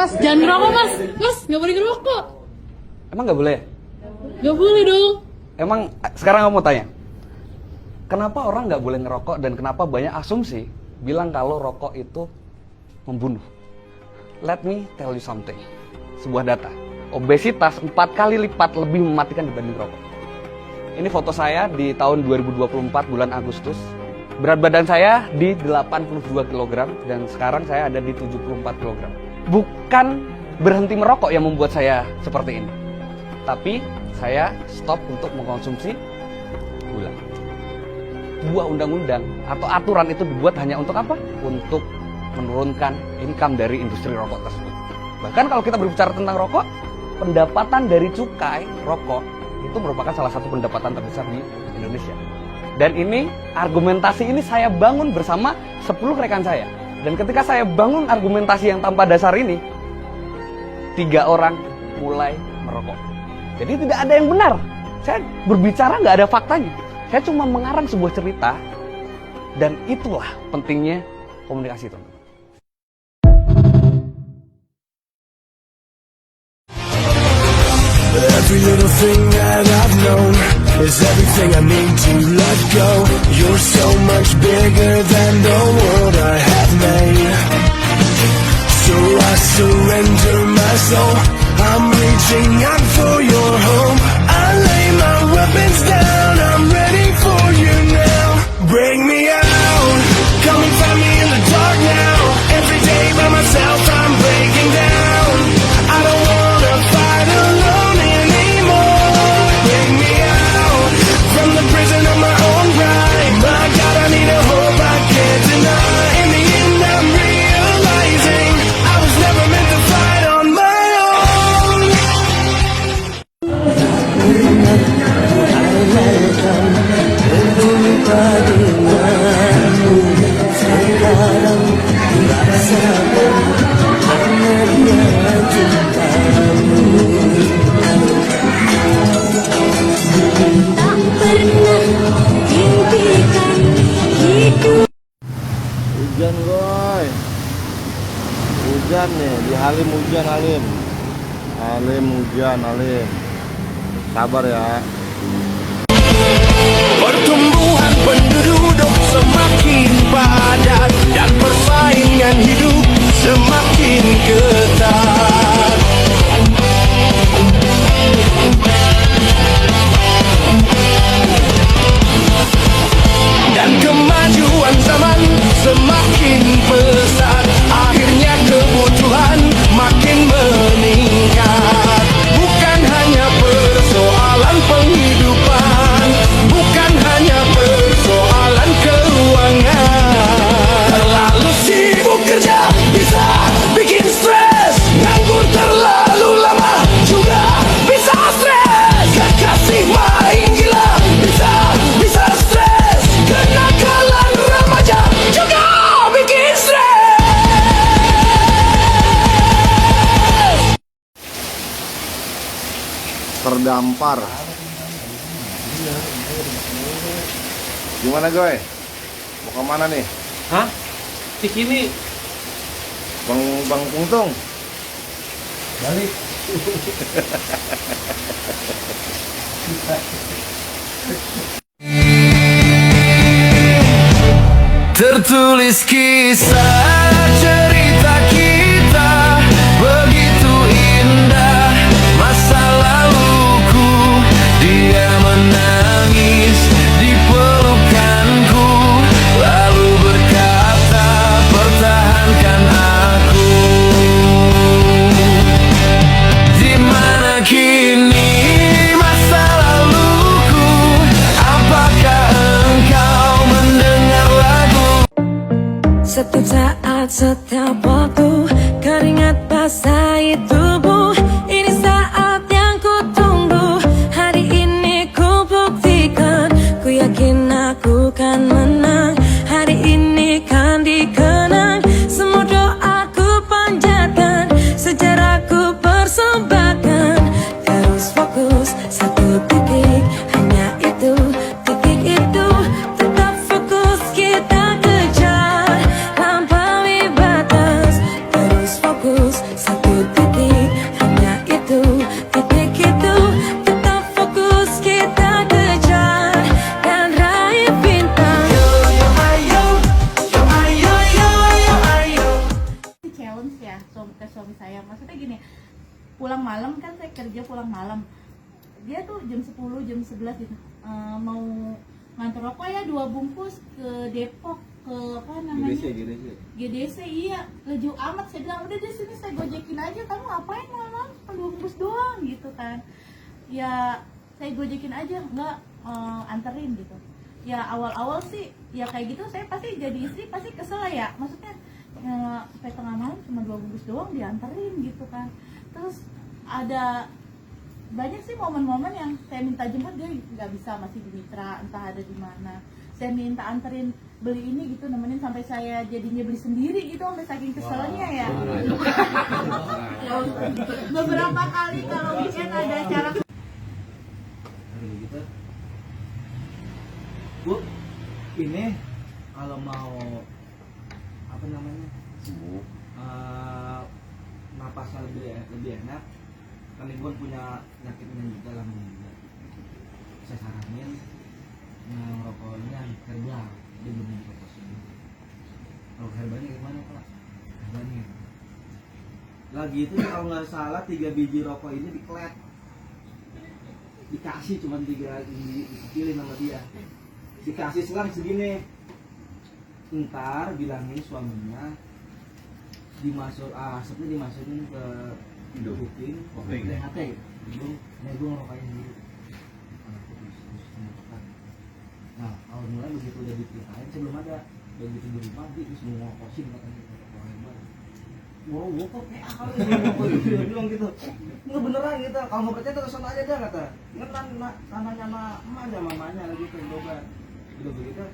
Mas, jangan ngerokok, Mas. Mas, nggak boleh ngerokok. Emang nggak boleh? Nggak boleh dong. Emang sekarang aku mau tanya, kenapa orang nggak boleh ngerokok dan kenapa banyak asumsi bilang kalau rokok itu membunuh? Let me tell you something. Sebuah data, obesitas 4 kali lipat lebih mematikan dibanding rokok. Ini foto saya di tahun 2024 bulan Agustus. Berat badan saya di 82 kg dan sekarang saya ada di 74 kg. Bukan berhenti merokok yang membuat saya seperti ini, tapi saya stop untuk mengkonsumsi gula. Sebuah undang-undang atau aturan itu dibuat hanya untuk apa? Untuk menurunkan income dari industri rokok tersebut. Bahkan kalau kita berbicara tentang rokok, pendapatan dari cukai rokok itu merupakan salah satu pendapatan terbesar di Indonesia. Dan ini, argumentasi ini saya bangun bersama 10 rekan saya. Dan ketika saya bangun argumentasi yang tanpa dasar ini, 3 orang mulai merokok. Jadi tidak ada yang benar. Saya berbicara nggak ada faktanya. Saya cuma mengarang sebuah cerita. Dan itulah pentingnya komunikasi, teman-teman. Every little thing that I've known is everything I need to let go. You're so much bigger than the world I have made. So I surrender my soul. I'm reaching out for your home. I lay my weapons down. I'm ready for you now. Bring me out. Come and find me in the dark now. Every day by myself I'm breaking down. I don't wanna fight alone anymore. Bring me out from the prison of my own pride. My God, I need a hope I can't deny. In the end I'm realizing I was never meant to fight on my own. Hujan boy, hujan nih di Halim, hujan Halim, hujan Halim, sabar ya. Pertumbuhan penduduk semakin padat dan persaingan hidup semakin ketat. Dan kemajuan zaman semakin pesat. Akhirnya kebutuhan makin meningkat. Bukan hanya persoalan penghidupan, bukan hanya persoalan keuangan. Terlalu sibuk kerja bisa bikin stres. Nganggur terlalu lama juga bisa stres. Kekasih main gila bisa stres. Kenakalan remaja juga bikin stres. Terdampar. Gimana Goy? Mau kemana nih? Hah? Cikini Bang Pungtung? balik. Tertulis kisah cerita kita begitu indah. Masa laluku dia menangis di pelukanku, lalu berkata pertahankan aku. Di mana kini masa laluku? Apakah engkau mendengar lagu? Setiap saat, setiap waktu, keringat basahi tubuh. Ini saat yang ku tunggu. Hari ini ku buktikan. Ku yakin aku kan menang. Hari ini kan dikenang. Semua doaku panjatkan. Sejarahku persembahkan. Terus fokus satu titik. Hanya itu, titik itu. Tetap fokus kita kejar. Lampaui batas. Terus fokus satu ke suami saya. Maksudnya gini, pulang malam kan, saya kerja pulang malam, dia tuh jam 10 jam 11 gitu, mau ngantar rokok ya 2 bungkus ke Depok, ke apa namanya, GDC. Iya, laju amat. Saya bilang udah di sini saya gojekin aja, kamu ngapain malam, 2 bungkus doang gitu kan. Ya saya gojekin aja, nggak anterin gitu. Ya awal-awal sih ya kayak gitu, saya pasti jadi istri pasti kesel ya, maksudnya sampai tengah malam cuma 2 bungkus doang dianterin gitu kan. Terus ada banyak sih momen-momen yang saya minta jemput dia nggak bisa, masih di Mitra, entah ada di mana. Saya minta anterin beli ini gitu, nemenin sampai saya jadinya beli sendiri gitu, sampai saking keselnya ya. Beberapa kali kalau weekend ada acara. Gitu. Bu, ini kalau mau apa namanya, napasnya lebih enak, kan ibu punya penyakitnya juga lah, saya saranin ngerokoknya herbal, dia belum merokok sini. Kalau herbalnya gimana Pak? Herbalnya lagi itu kalau nggak salah 3 biji rokok ini diklet, dikasih cuma 3, dikecilin sama dia, dikasih selang segini. Ntar bilangin suaminya dimasuk asapnya dimasukin ke kuping, DHT gitu. Nah gue ngerokain dulu. Nah alhamdulillah begitu udah diceritain, sebelum ada begitu di rumah dia terus mau ngokosin katanya. Wow, gue kok kayak akal dia bilang gitu. Nggak beneran gitu, kalau mau percaya terus sama aja dah kata. Ngetan namanya sama emak aja mamanya gitu, coba. Udah begitu